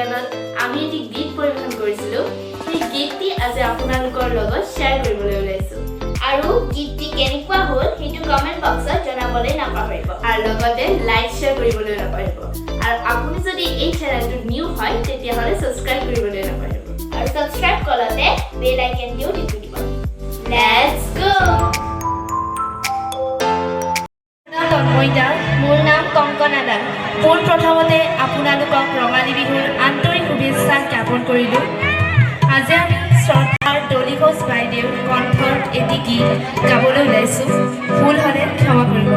চেনেলত আমি এটি গীত পৰিৱেশন কৰিছিলোঁ সেই গীতটি আজি আপোনালোকৰ লগত শ্বেয়াৰ কৰিবলৈ ওলাইছোঁ আৰু গীতটি কেনেকুৱা হ'ল সেইটো কমেণ্ট বক্সত জনাবলৈ নাপাহৰিব আৰু লগতে লাইক শ্বেয়াৰ কৰিবলৈ নাপাহৰিব আৰু আপুনি যদি এই চেনেলটো নিউ হয় তেতিয়াহ'লে ছাবস্ক্ৰাইব কৰিবলৈ নাপাহৰিব আৰু ছাবস্ক্ৰাইব কৰতে বেল আইকনটিও টিপি দিব লেটস গো মোৰ নাম কংকনা দাস পোনপ্ৰথমতে আপোনালোকক ৰঙালী বিহুৰ আন্তৰিক শুভেচ্ছা জ্ঞাপন কৰিলোঁ আজি আমি শ্ৰদ্ধাৰ ডলি ঘোষ বাইদেউৰ কণ্ঠত এটি গীত গাবলৈ ওলাইছোঁ ভুল হ'লে ক্ষমা কৰিব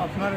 আপনার